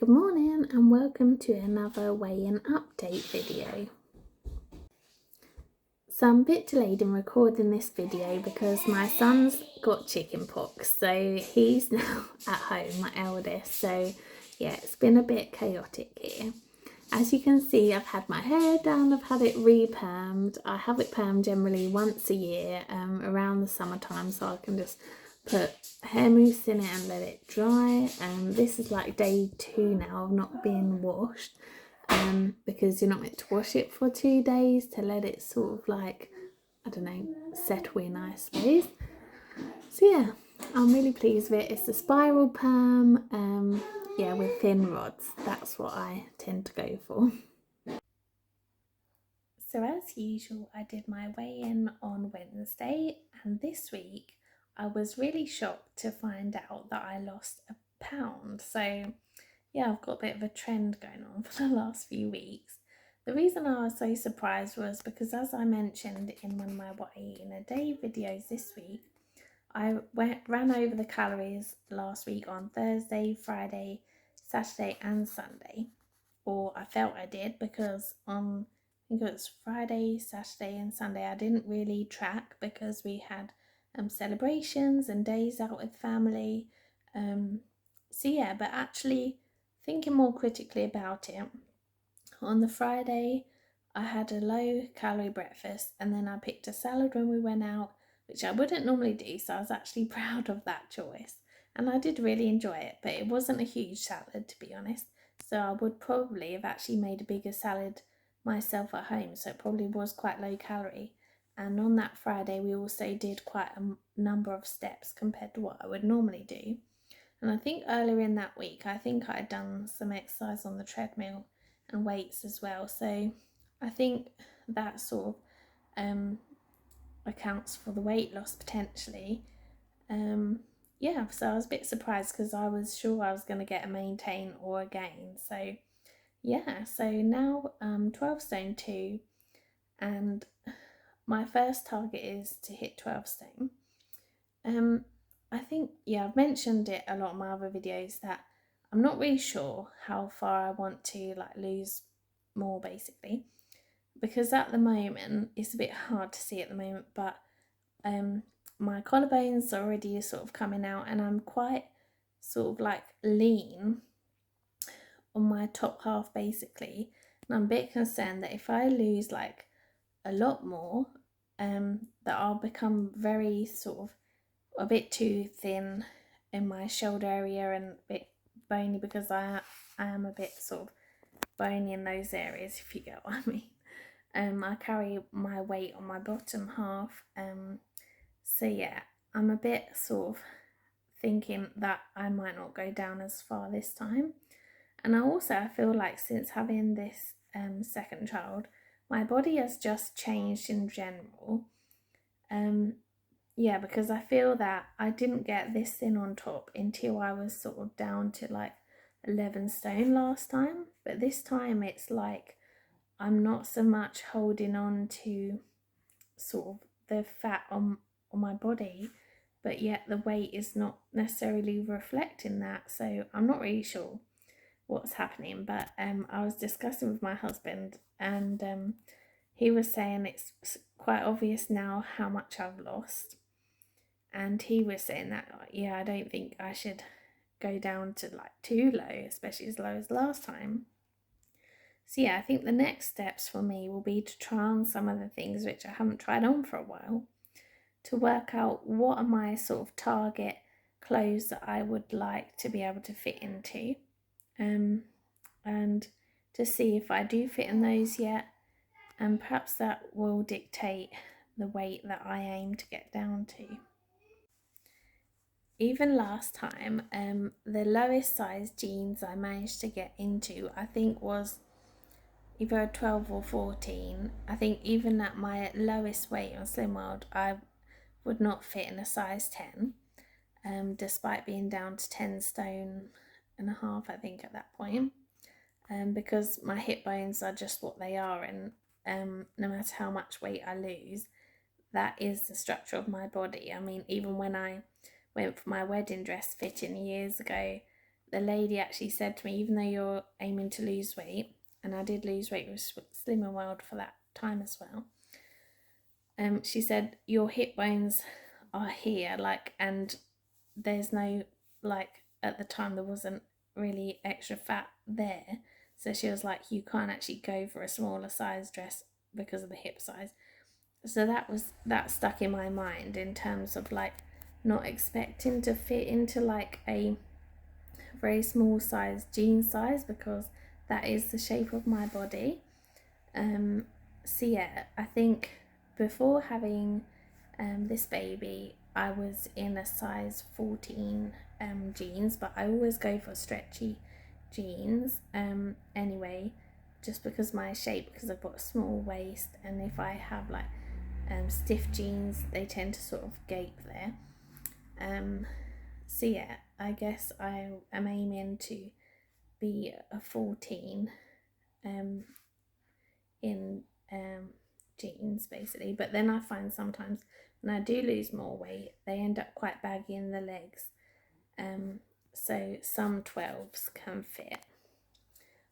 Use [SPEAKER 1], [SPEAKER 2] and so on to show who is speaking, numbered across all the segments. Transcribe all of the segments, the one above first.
[SPEAKER 1] Good morning and welcome to another weigh-in update video. So I'm a bit delayed in recording this video because my son's got chicken pox, so he's now at home, my eldest. So yeah, it's been a bit chaotic here. As you can see, I've had my hair down, I've had it re-permed. I have it permed generally once a year around the summertime, so I can just put hair mousse in it and let it dry. This is like day 2 now of not being washed, because you're not meant to wash it for 2 days to let it sort of like, I don't know, settle in, I suppose. So yeah, I'm really pleased with it. It's a spiral perm, yeah, with thin rods. That's what I tend to go for. So as usual, I did my weigh-in on Wednesday, and this week I was really shocked to find out that I lost a pound. So yeah, I've got a bit of a trend going on for the last few weeks. The reason I was so surprised was because, as I mentioned in one of my weigh-in a day videos this week, I ran over the calories last week on Thursday, Friday, Saturday and Sunday. Or I felt I did, because on, I think it was Friday, Saturday and Sunday, I didn't really track because we had celebrations and days out with family. So yeah, but actually thinking more critically about it, on the Friday I had a low calorie breakfast and then I picked a salad when we went out, which I wouldn't normally do, so I was actually proud of that choice. And I did really enjoy it, but it wasn't a huge salad, to be honest. So I would probably have actually made a bigger salad myself at home, so it probably was quite low calorie. And on that Friday we also did quite a number of steps compared to what I would normally do. And I think earlier in that week, I think I had done some exercise on the treadmill and weights as well. So I think that sort of accounts for the weight loss potentially. Yeah, so I was a bit surprised because I was sure I was going to get a maintain or a gain. So yeah, so now 12 stone 2, and my first target is to hit 12 stone. I think, yeah, I've mentioned it a lot in my other videos that I'm not really sure how far I want to like lose more, basically, because at the moment it's a bit hard to see at the moment, but my collarbones are already sort of coming out and I'm quite sort of like lean on my top half basically, and I'm a bit concerned that if I lose like a lot more, that I'll become very sort of a bit too thin in my shoulder area and a bit bony, because I am a bit sort of bony in those areas, if you get what I mean. I carry my weight on my bottom half, so yeah, I'm a bit sort of thinking that I might not go down as far this time. And I feel like since having this second child, my body has just changed in general. Yeah, because I feel that I didn't get this thin on top until I was sort of down to like 11 stone last time. But this time it's like I'm not so much holding on to sort of the fat on my body, but yet the weight is not necessarily reflecting that. So I'm not really sure what's happening. But I was discussing with my husband, and he was saying it's quite obvious now how much I've lost. And he was saying that, yeah, I don't think I should go down to like too low, especially as low as last time. So yeah, I think the next steps for me will be to try on some of the things which I haven't tried on for a while, to work out what are my sort of target clothes that I would like to be able to fit into, and to see if I do fit in those yet, and perhaps that will dictate the weight that I aim to get down to. Even last time, the lowest size jeans I managed to get into, I think, was either 12 or 14. I think even at my lowest weight on Slim World, I would not fit in a size 10, despite being down to 10 stone and a half, I think, at that point, because my hip bones are just what they are, and no matter how much weight I lose, that is the structure of my body. I mean, even when I went for my wedding dress fitting years ago, the lady actually said to me, even though you're aiming to lose weight, and I did lose weight with Slim and Wild for that time as well. She said your hip bones are here, like, and there's no, like, at the time there wasn't really extra fat there. So she was like, you can't actually go for a smaller size dress because of the hip size. So that stuck in my mind in terms of like not expecting to fit into like a very small size jean size because that is the shape of my body. So yeah, I think before having this baby, I was in a size 14 jeans, but I always go for stretchy jeans anyway, just because my shape, because I've got a small waist, and if I have like stiff jeans, they tend to sort of gape there. So yeah, I guess I am aiming to be a 14 in jeans basically, but then I find sometimes when I do lose more weight, they end up quite baggy in the legs. So some 12s can fit.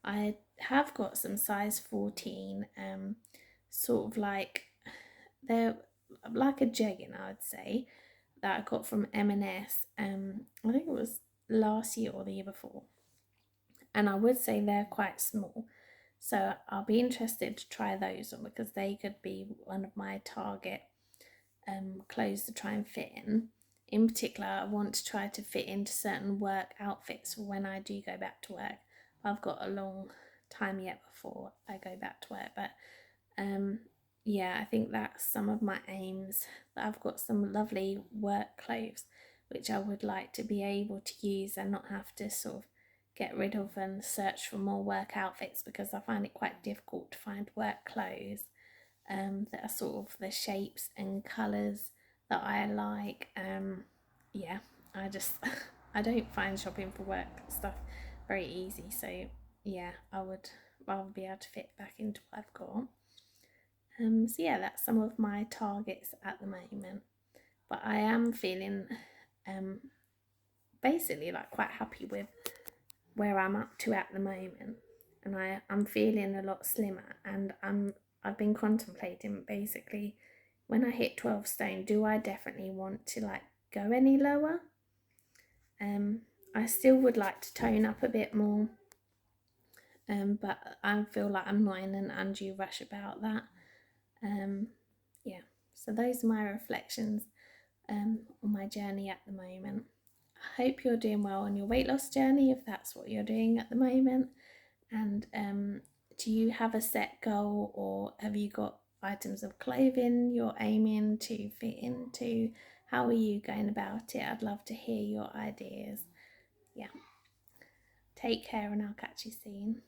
[SPEAKER 1] I have got some size 14, sort of like, they're like a jegging, I would say, that I got from M&S. I think it was last year or the year before, and I would say they're quite small. So I'll be interested to try those on because they could be one of my target clothes to try and fit in. In particular, I want to try to fit into certain work outfits for when I do go back to work. I've got a long time yet before I go back to work, but yeah, I think that's some of my aims. But I've got some lovely work clothes which I would like to be able to use and not have to sort of get rid of and search for more work outfits, because I find it quite difficult to find work clothes that are sort of the shapes and colours that I like. Yeah, I just I don't find shopping for work stuff very easy. So yeah, I would rather be able to fit back into what I've got. So yeah, that's some of my targets at the moment. But I am feeling basically like quite happy with where I'm up to at the moment, and I'm feeling a lot slimmer, and I've been contemplating basically when I hit 12 stone, do I definitely want to like go any lower? I still would like to tone up a bit more, but I feel like I'm not in an undue rush about that. Yeah, so those are my reflections on my journey at the moment. I hope you're doing well on your weight loss journey if that's what you're doing at the moment. And do you have a set goal, or have you got items of clothing you're aiming to fit into? How are you going about it? I'd love to hear your ideas. Yeah. Take care, and I'll catch you soon.